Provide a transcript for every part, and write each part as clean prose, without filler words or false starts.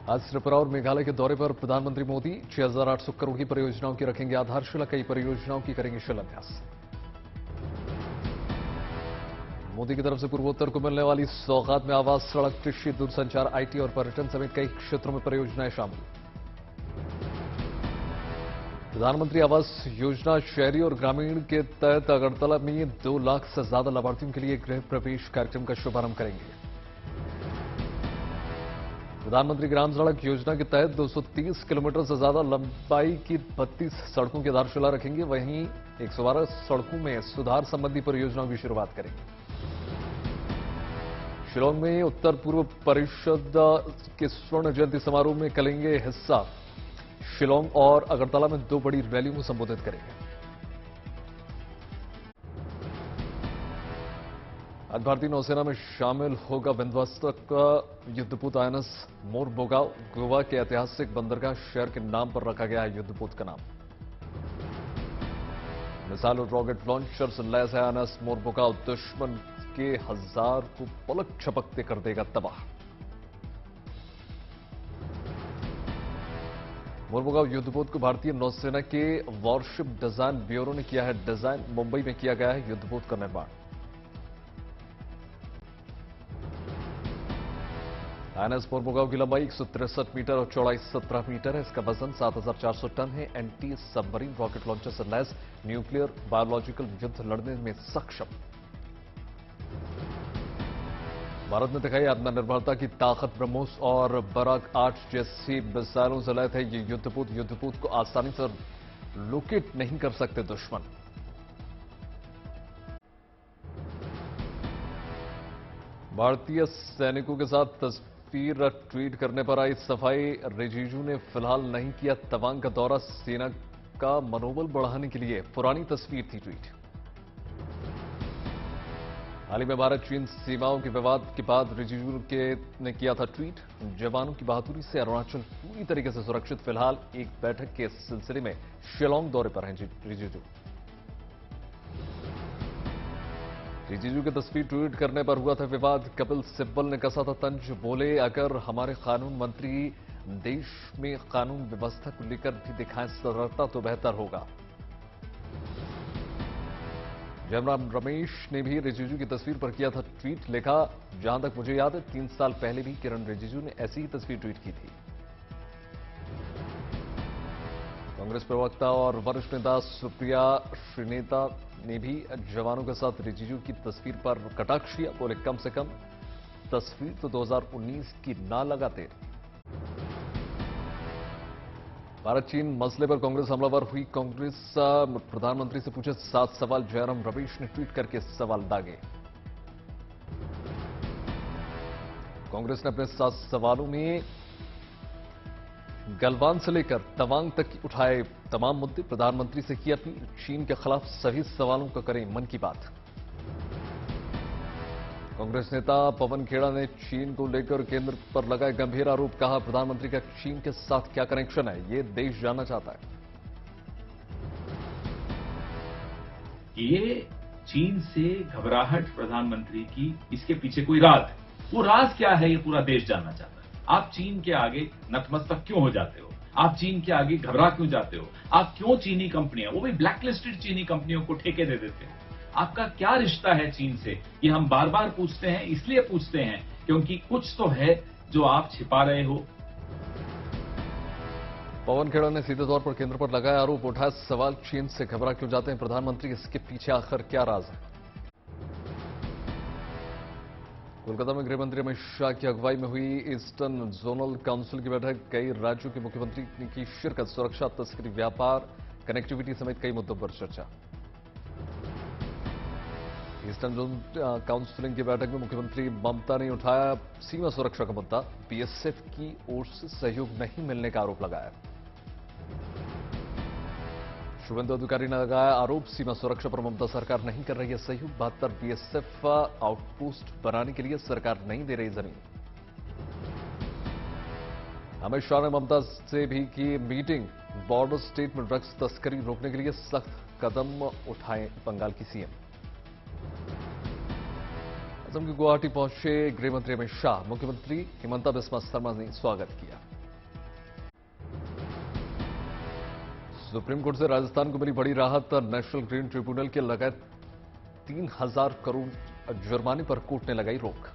आज त्रिपुरा और मेघालय के दौरे पर प्रधानमंत्री मोदी 6,800 करोड़ की परियोजनाओं की रखेंगे आधारशिला, कई परियोजनाओं की करेंगे शिलान्यास। मोदी की तरफ से पूर्वोत्तर को मिलने वाली सौगात में आवास, सड़क, कृषि, दूरसंचार, आईटी और पर्यटन समेत कई क्षेत्रों में परियोजनाएं शामिल। प्रधानमंत्री आवास योजना शहरी और ग्रामीण के तहत अगरतला में 2 लाख से ज्यादा लाभार्थियों के लिए गृह प्रवेश कार्यक्रम का शुभारंभ करेंगे। प्रधानमंत्री ग्राम सड़क योजना के तहत 230 किलोमीटर से ज्यादा लंबाई की 32 सड़कों की आधारशिला रखेंगे। वहीं 112 सड़कों में सुधार संबंधी परियोजनाओं की शुरुआत करेंगे। शिलांग में उत्तर पूर्व परिषद के स्वर्ण जयंती समारोह में करेंगे हिस्सा। शिलांग और अगरतला में 2 बड़ी रैलियों को संबोधित करेंगे। आज भारतीय नौसेना में शामिल होगा विध्वंसक युद्धपोत आईएनएस मोरमुगाव। गोवा के ऐतिहासिक बंदरगाह शहर के नाम पर रखा गया है युद्धपोत का नाम। मिसाइल और रॉकेट लॉन्चर से लैस है आईएनएस मोरमुगाव। दुश्मन के 1000 को पलक झपकते कर देगा तबाह। मोरमुगाव युद्धपोत को भारतीय नौसेना के वॉरशिप डिजाइन ब्यूरो ने किया है डिजाइन। मुंबई में किया गया है युद्धपोत का निर्माण। आईएनएस मोरमुगाव की लंबाई 163 मीटर और चौड़ाई 17 मीटर है। इसका वजन 7,400 टन है। एंटी सबमरीन रॉकेट लॉन्चर से लैस, न्यूक्लियर बायोलॉजिकल युद्ध लड़ने में सक्षम। भारत ने दिखाई आत्मनिर्भरता की ताकत। ब्रह्मोस और बराक 8 जैसी मिसाइलों से लैस है ये युद्धपोत। युद्धपोत को आसानी से लोकेट नहीं कर सकते दुश्मन। भारतीय सैनिकों के साथ तस्वीर ट्वीट करने पर आई सफाई। रिजिजू ने फिलहाल नहीं किया तवांग का दौरा। सेना का मनोबल बढ़ाने के लिए पुरानी तस्वीर थी ट्वीट। हाल ही में भारत चीन सीमाओं के विवाद के बाद रिजिजू ने किया था ट्वीट। जवानों की बहादुरी से अरुणाचल पूरी तरीके से सुरक्षित। फिलहाल एक बैठक के सिलसिले में शिलांग दौरे पर हैं रिजिजू। रिजिजू की तस्वीर ट्वीट करने पर हुआ था विवाद। कपिल सिब्बल ने कसा था तंज। बोले अगर हमारे कानून मंत्री देश में कानून व्यवस्था को लेकर भी दिखाएं सतर्कता तो बेहतर होगा। जयराम रमेश ने भी रिजिजू की तस्वीर पर किया था ट्वीट। लिखा, जहां तक मुझे याद है 3 साल पहले भी किरण रिजिजू ने ऐसी ही तस्वीर ट्वीट की थी। कांग्रेस प्रवक्ता और वरिष्ठ नेता सुप्रिया श्रीनेता ने भी जवानों के साथ रिजिजू की तस्वीर पर कटाक्ष किया। बोले कम से कम तस्वीर तो 2019 की ना लगाते। भारत चीन मसले पर कांग्रेस हमलावर हुई। कांग्रेस प्रधानमंत्री से पूछे 7 सवाल। जयराम रमेश ने ट्वीट करके सवाल दागे। कांग्रेस ने अपने 7 सवालों में गलवान से लेकर तवांग तक उठाए तमाम मुद्दे। प्रधानमंत्री से की अपनी चीन के खिलाफ सभी सवालों का करें मन की बात। कांग्रेस नेता पवन खेड़ा ने चीन को लेकर केंद्र पर लगाए गंभीर आरोप। कहा, प्रधानमंत्री का चीन के साथ क्या कनेक्शन है, ये देश जानना चाहता है। ये चीन से घबराहट प्रधानमंत्री की, इसके पीछे कोई राज है। वो राज क्या है, ये पूरा देश जानना चाहता है। आप चीन के आगे नतमस्तक क्यों हो जाते हो? आप चीन के आगे घबरा क्यों जाते हो? आप क्यों चीनी कंपनियां, वो भी ब्लैकलिस्टेड चीनी कंपनियों को ठेके दे देते हो? आपका क्या रिश्ता है चीन से? ये हम बार बार पूछते हैं। इसलिए पूछते हैं क्योंकि कुछ तो है जो आप छिपा रहे हो। पवन खेड़ा ने सीधे तौर पर केंद्र पर लगाया आरोप। उठाया सवाल, चीन से घबरा क्यों जाते हैं प्रधानमंत्री, इसके पीछे आखिर क्या राज है। कोलकाता में गृहमंत्री अमित शाह की अगुवाई में हुई ईस्टर्न जोनल काउंसिल की बैठक। कई राज्यों के मुख्यमंत्री की शिरकत। सुरक्षा, तस्करी, व्यापार, कनेक्टिविटी समेत कई मुद्दों पर चर्चा। ईस्टर्न जोन काउंसिल की बैठक में मुख्यमंत्री ममता ने उठाया सीमा सुरक्षा का मुद्दा। बीएसएफ की ओर से सहयोग नहीं मिलने का आरोप लगाया। शुभेंदु अधिकारी ने लगाया आरोप, सीमा सुरक्षा पर ममता सरकार नहीं कर रही है सहयोग। 72 बीएसएफ आउटपोस्ट बनाने के लिए सरकार नहीं दे रही जमीन। अमित शाह ने ममता से भी की मीटिंग। बॉर्डर स्टेट में ड्रग्स तस्करी रोकने के लिए सख्त कदम उठाए बंगाल की सीएम। असम के गुवाहाटी पहुंचे गृहमंत्री अमित शाह। मुख्यमंत्री हिमंता बिस्वा शर्मा ने स्वागत किया। सुप्रीम कोर्ट से राजस्थान को मिली बड़ी राहत। नेशनल ग्रीन ट्रिब्यूनल के लगाए 3,000 करोड़ जुर्माने पर कोर्ट ने लगाई रोक।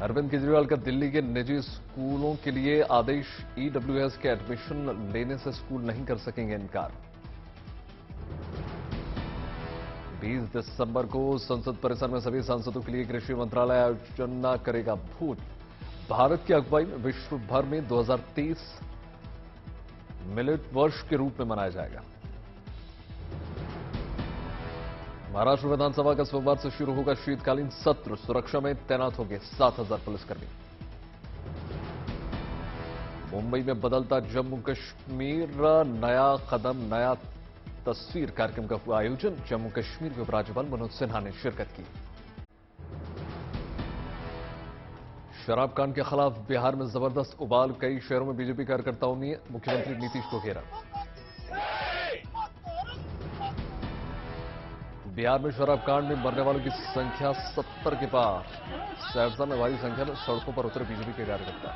अरविंद केजरीवाल का दिल्ली के निजी स्कूलों के लिए आदेश। ईडब्ल्यूएस के एडमिशन लेने से स्कूल नहीं कर सकेंगे इनकार। 20 दिसंबर को संसद परिसर में सभी सांसदों के लिए कृषि मंत्रालय आयोजन करेगा भोज। भारत की अगुवाई में विश्व भर में 2023 मिलेट वर्ष के रूप में मनाया जाएगा। महाराष्ट्र विधानसभा का सोमवार से शुरू होगा शीतकालीन सत्र। सुरक्षा में तैनात होंगे 7,000 पुलिसकर्मी। मुंबई में बदलता जम्मू कश्मीर, नया कदम नया तस्वीर कार्यक्रम का हुआ आयोजन। जम्मू कश्मीर के उपराज्यपाल मनोज सिन्हा ने शिरकत की। शराब कांड के खिलाफ बिहार में जबरदस्त उबाल। कई शहरों में बीजेपी कार्यकर्ताओं ने मुख्यमंत्री नीतीश को घेरा। बिहार में शराब कांड में मरने वालों की संख्या 70 के पार। सहरसा में भारी संख्या में सड़कों पर उतरे बीजेपी के कार्यकर्ता।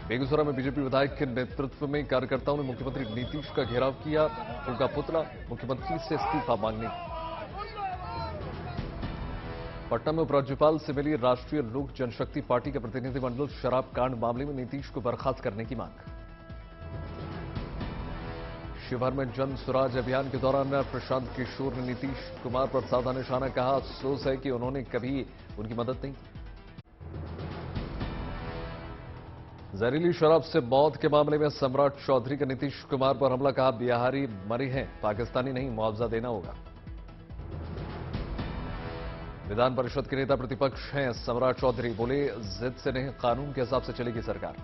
बेगूसराय में बीजेपी विधायक के नेतृत्व में कार्यकर्ताओं ने मुख्यमंत्री नीतीश का घेराव किया। उनका पुतला मुख्यमंत्री से इस्तीफा मांगने। पटना में उपराज्यपाल से मिली राष्ट्रीय लोक जनशक्ति पार्टी का प्रतिनिधिमंडल। शराब कांड मामले में नीतीश को बर्खास्त करने की मांग। शिवहर में जन स्वराज अभियान के दौरान प्रशांत किशोर ने नीतीश कुमार पर साधा निशाना। कहा अफसोस है कि उन्होंने कभी उनकी मदद नहीं की। जहरीली शराब से मौत के मामले में सम्राट चौधरी का नीतीश कुमार पर हमला। कहा बिहारी मरे हैं, पाकिस्तानी नहीं, मुआवजा देना होगा। विधान परिषद के नेता प्रतिपक्ष हैं सम्राट चौधरी। बोले जिद से नहीं, कानून के हिसाब से चलेगी सरकार।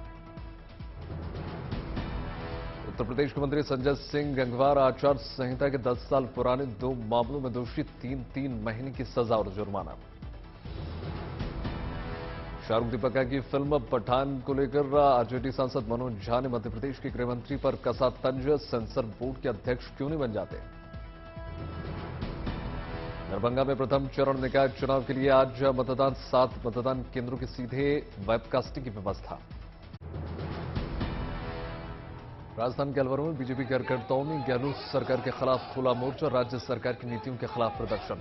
उत्तर प्रदेश के मंत्री संजय सिंह गंगवार आचार संहिता के 10 साल पुराने 2 मामलों में दोषी। 3 महीने की सजा और जुर्माना। शाहरुख दीपिका की फिल्म पठान को लेकर आरजेडी सांसद मनोज झा ने मध्य प्रदेश के गृह मंत्री पर कसा तंज। सेंसर बोर्ड के अध्यक्ष क्यों नहीं बन जाते। दरभंगा में प्रथम चरण निकाय चुनाव के लिए आज मतदान। 7 मतदान केंद्रों की सीधे वेबकास्टिंग की व्यवस्था। राजस्थान के अलवर में बीजेपी कार्यकर्ताओं ने गहलोत सरकार के खिलाफ खोला मोर्चा। राज्य सरकार की नीतियों के खिलाफ प्रदर्शन।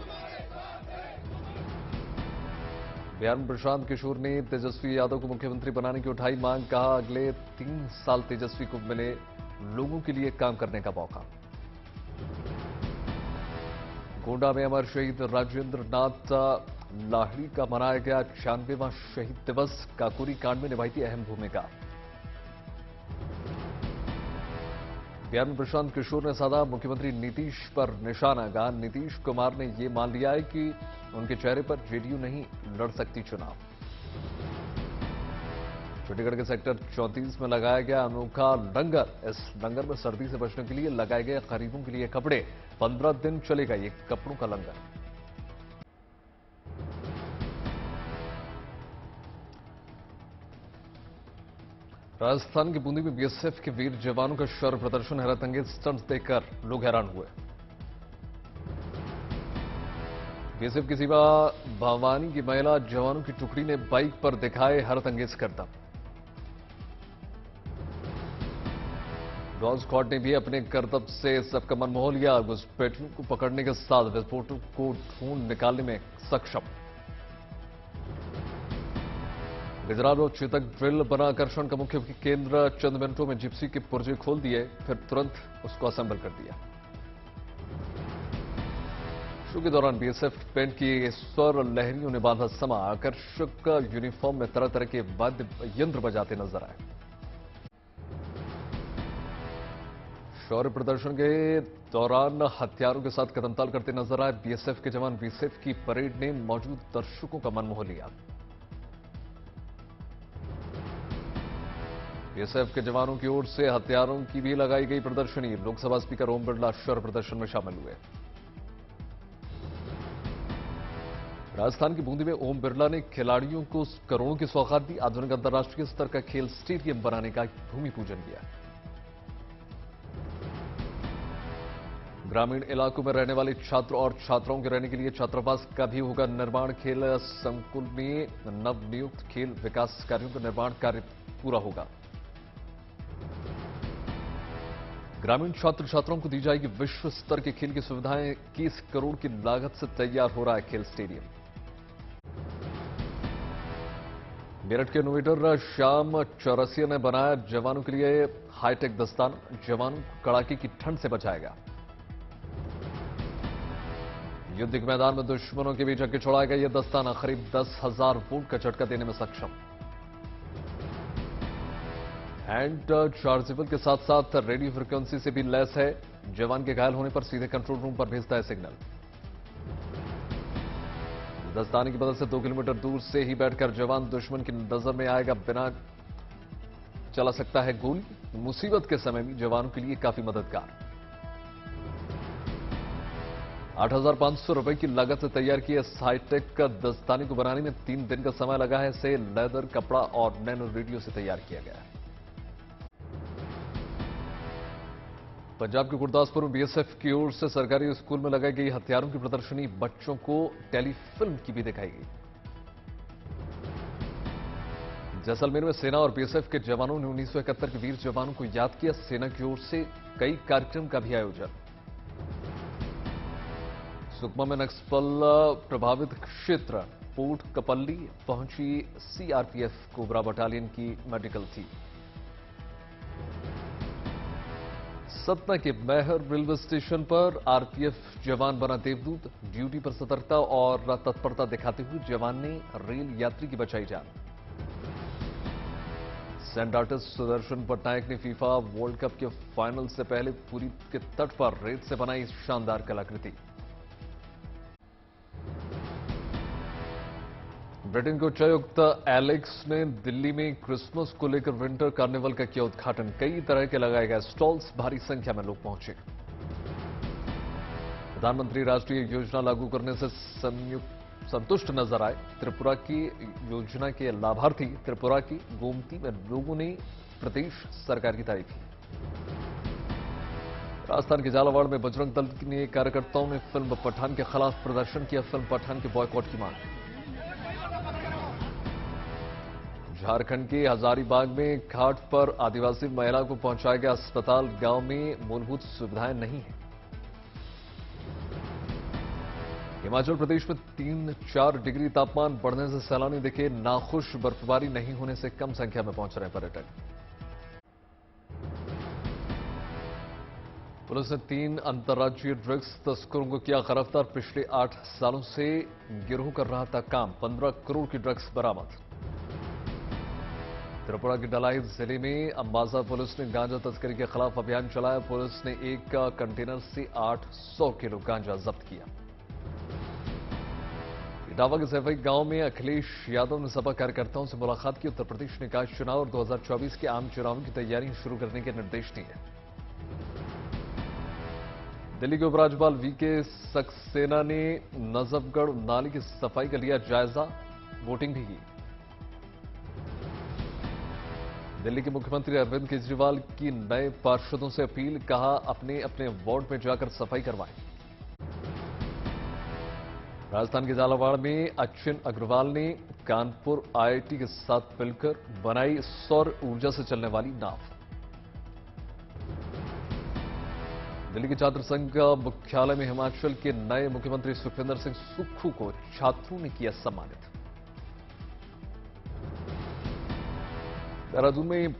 बिहार में प्रशांत किशोर ने तेजस्वी यादव को मुख्यमंत्री बनाने की उठाई मांग। कहा अगले 3 साल तेजस्वी को मिले लोगों के लिए काम करने का मौका। गोंडा में अमर शहीद राजेंद्र नाथ लाहिड़ी का मनाया गया 96वां शहीद दिवस। काकोरी कांड में निभाई थी अहम भूमिका। बिहार में प्रशांत किशोर ने साधा मुख्यमंत्री नीतीश पर निशाना। कहा नीतीश कुमार ने यह मान लिया है कि उनके चेहरे पर जेडीयू नहीं लड़ सकती चुनाव। चंडीगढ़ के सेक्टर 34 में लगाया गया अनोखा लंगर। इस लंगर में सर्दी से बचने के लिए लगाए गए गरीबों के लिए कपड़े। 15 दिन चलेगा ये कपड़ों का लंगर। राजस्थान के बूंदी में बीएसएफ के वीर जवानों का शौर्य प्रदर्शन। हैरतअंगेज स्टंट्स देखकर लोग हैरान हुए। बीएसएफ की सीमा भवानी की महिला जवानों की टुकड़ी ने बाइक पर दिखाए हैरतअंगेज करतब। डॉग स्क्वाड ने भी अपने करतब से सबका मन मोह लिया। घुसपैठियों को पकड़ने के साथ विस्फोटक को ढूंढ निकालने में सक्षम। गुजरात में चेतक ड्रिल बना आकर्षण का मुख्य केंद्र। चंद मिनटों में जिप्सी के पुर्जे खोल दिए, फिर तुरंत उसको असेंबल कर दिया। शो के दौरान बीएसएफ बैंड की स्वर लहरियों ने बांधा समा। आकर्षक यूनिफॉर्म में तरह तरह के वाद्य यंत्र बजाते नजर आए। शौर्य प्रदर्शन के दौरान हथियारों के साथ कदमताल करते नजर आए बीएसएफ के जवान। बीएसएफ की परेड ने मौजूद दर्शकों का मन मोह लिया। बीएसएफ के जवानों की ओर से हथियारों की भी लगाई गई प्रदर्शनी। लोकसभा स्पीकर ओम बिरला शौर्य प्रदर्शन में शामिल हुए। राजस्थान की बूंदी में ओम बिरला ने खिलाड़ियों को करोड़ों की सौगात दी। आधुनिक अंतर्राष्ट्रीय स्तर का खेल स्टेडियम बनाने का भूमि पूजन किया। ग्रामीण इलाकों में रहने वाले छात्र और छात्राओं के रहने के लिए छात्रावास का भी होगा निर्माण। खेल संकुल में नवनियुक्त खेल विकास कार्यों का निर्माण कार्य पूरा होगा। ग्रामीण छात्र छात्राओं को दी जाएगी विश्व स्तर के खेल की सुविधाएं। 21 करोड़ की लागत से तैयार हो रहा है खेल स्टेडियम। मेरठ के इनोवेटर श्याम चौरसिया ने बनाया जवानों के लिए हाईटेक दस्ताना। जवानों को कड़ाके की ठंड से बचाएगा। युद्ध के मैदान में दुश्मनों के बीच आगे छुड़ाएगा यह दस्ताना। करीब 10,000 वोल्ट का झटका देने में सक्षम। हैंड चार्जेबल के साथ साथ रेडियो फ्रिक्वेंसी से भी लैस है। जवान के घायल होने पर सीधे कंट्रोल रूम पर भेजता है सिग्नल। दस्ताने की मदद से 2 किलोमीटर दूर से ही बैठकर जवान दुश्मन की नजर में आएगा। बिना चला सकता है गोली। मुसीबत के समय भी जवानों के लिए काफी मददगार। 8,500 रुपए की लागत से तैयार किए इस हाईटेक दस्ताने को बनाने में 3 दिन का समय लगा है। इसे लेदर, कपड़ा और नैनो रेडियो से तैयार किया गया है। पंजाब के गुरदासपुर में बीएसएफ की ओर से सरकारी स्कूल में लगाई गई हथियारों की प्रदर्शनी। बच्चों को टेलीफिल्म की भी दिखाई गई। जैसलमेर में सेना और बीएसएफ के जवानों ने 1971 के वीर जवानों को याद किया। सेना की ओर से कई कार्यक्रम का भी आयोजन। सुकमा में नक्सल प्रभावित क्षेत्र पोर्ट कपल्ली पहुंची सीआरपीएफ कोबरा बटालियन की मेडिकल टीम। सतना के मैहर रेलवे स्टेशन पर आरपीएफ जवान बना देवदूत। ड्यूटी पर सतर्कता और तत्परता दिखाते हुए जवान ने रेल यात्री की बचाई जान। सैंड आर्टिस्ट सुदर्शन पटनायक ने फीफा वर्ल्ड कप के फाइनल से पहले पुरी के तट पर रेत से बनाई शानदार कलाकृति। ब्रिटेन के उच्चायुक्त एलेक्स ने दिल्ली में क्रिसमस को लेकर विंटर कार्निवल का किया उद्घाटन। कई तरह के लगाए गए स्टॉल्स, भारी संख्या में लोग पहुंचे। प्रधानमंत्री राष्ट्रीय योजना लागू करने से संतुष्ट नजर आए। त्रिपुरा की योजना के लाभार्थी त्रिपुरा की गोमती में लोगों ने प्रदेश सरकार की तारीफ की। राजस्थान के झालावाड़ में बजरंग दल के कार्यकर्ताओं ने फिल्म पठान के खिलाफ प्रदर्शन किया। फिल्म पठान के बॉयकॉट की मांग। झारखंड के हजारीबाग में घाट पर आदिवासी महिला को पहुंचाया गया अस्पताल। गांव में मूलभूत सुविधाएं नहीं है। हिमाचल प्रदेश में 3-4 डिग्री तापमान बढ़ने से सैलानी दिखे नाखुश। बर्फबारी नहीं होने से कम संख्या में पहुंच रहे पर्यटक। पुलिस ने 3 अंतर्राज्यीय ड्रग्स तस्करों को किया गिरफ्तार। पिछले 8 सालों से गिरोह कर रहा था काम। 15 करोड़ की ड्रग्स बरामद। त्रिपुरा के डलाई जिले में अंबाजा पुलिस ने गांजा तस्करी के खिलाफ अभियान चलाया। पुलिस ने एक कंटेनर से 800 किलो गांजा जब्त किया। इटावा के सैफई गांव में अखिलेश यादव ने सपा कार्यकर्ताओं से मुलाकात की। उत्तर प्रदेश निकाय चुनाव और 2024 के आम चुनावों की तैयारी शुरू करने के निर्देश दिए। दिल्ली के उपराज्यपाल वीके सक्सेना ने नजफगढ़ नाली की सफाई का लिया जायजा। वोटिंग भी की। दिल्ली के मुख्यमंत्री अरविंद केजरीवाल की नए पार्षदों से अपील। कहा अपने अपने वार्ड में जाकर सफाई करवाएं। राजस्थान के झालावाड़ में अश्विन अग्रवाल ने कानपुर आईआईटी के साथ मिलकर बनाई सौर ऊर्जा से चलने वाली नाव। दिल्ली के छात्र संघ का मुख्यालय में हिमाचल के नए मुख्यमंत्री सुखविंदर सिंह सुक्खू को छात्रों ने किया सम्मानित। देहरादून में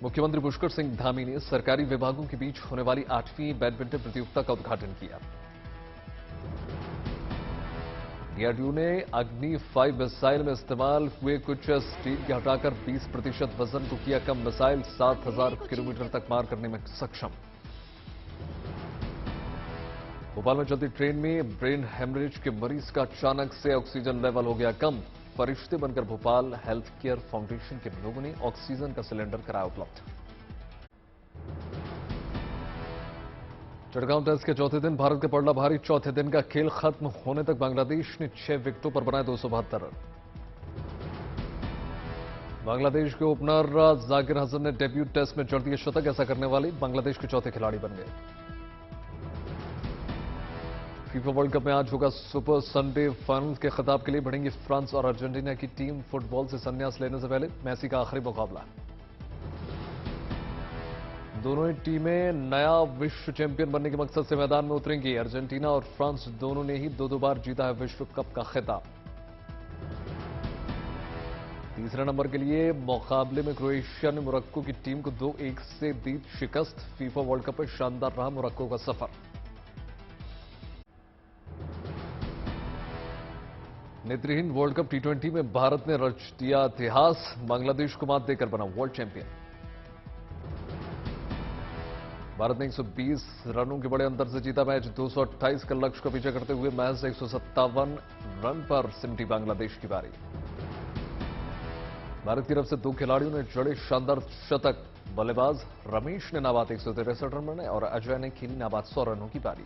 मुख्यमंत्री पुष्कर सिंह धामी ने सरकारी विभागों के बीच होने वाली 8वीं बैडमिंटन प्रतियोगिता का उद्घाटन किया। डीआरडीओ ने अग्नि 5 मिसाइल में इस्तेमाल हुए कुछ स्टील के हटाकर 20% वजन को किया कम। मिसाइल 7,000 किलोमीटर तक मार करने में सक्षम। भोपाल में चलती ट्रेन में ब्रेन हेमरेज के मरीज का अचानक से ऑक्सीजन लेवल हो गया कम। फरिश्ते बनकर भोपाल हेल्थ केयर फाउंडेशन के लोगों ने ऑक्सीजन का सिलेंडर कराया उपलब्ध। चिटगांव टेस्ट के चौथे दिन भारत का पड़ला भारी। चौथे दिन का खेल खत्म होने तक बांग्लादेश ने 6 विकेटों पर बनाए 272 रन। बांग्लादेश के ओपनर जाकिर हसन ने डेब्यू टेस्ट में जड़ दिए शतक। ऐसा करने वाले बांग्लादेश के चौथे खिलाड़ी बन गए। फीफा वर्ल्ड कप में आज होगा सुपर संडे फाइनल के खिताब के लिए भिड़ेंगी फ्रांस और अर्जेंटीना की टीम। फुटबॉल से संन्यास लेने से पहले मेसी का आखिरी मुकाबला। दोनों ही टीमें नया विश्व चैंपियन बनने के मकसद से मैदान में उतरेंगी। अर्जेंटीना और फ्रांस दोनों ने ही दो बार जीता है विश्व कप का खिताब। तीसरे नंबर के लिए मुकाबले में क्रोएशिया ने मोरक्को की टीम को 2-1 से दी शिकस्त। फीफा वर्ल्ड कप में शानदार रहा मोरक्को का सफर। नेत्रहीन वर्ल्ड कप टी20 में भारत ने रच दिया इतिहास। बांग्लादेश को मात देकर बना वर्ल्ड चैंपियन। भारत ने 120 रनों के बड़े अंतर से जीता मैच। 228 का लक्ष्य का पीछा करते हुए महज 157 रन पर सिमटी बांग्लादेश की बारी। भारत की तरफ से दो खिलाड़ियों ने जड़े शानदार शतक। बल्लेबाज रमेश ने नाबाद 163 रन बनाए और अजय ने खेली नाबाद 100 रनों की पारी।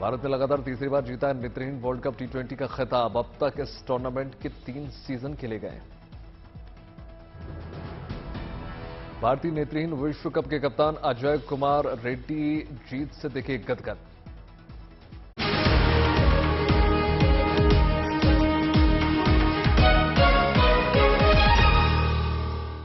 भारत ने लगातार तीसरी बार जीता है नेत्रहीन वर्ल्ड कप टी20 का खिताब। अब तक इस टूर्नामेंट के 3 सीजन खेले गए। भारतीय नेत्रहीन विश्व कप के कप्तान अजय कुमार रेड्डी जीत से दिखे गदगद।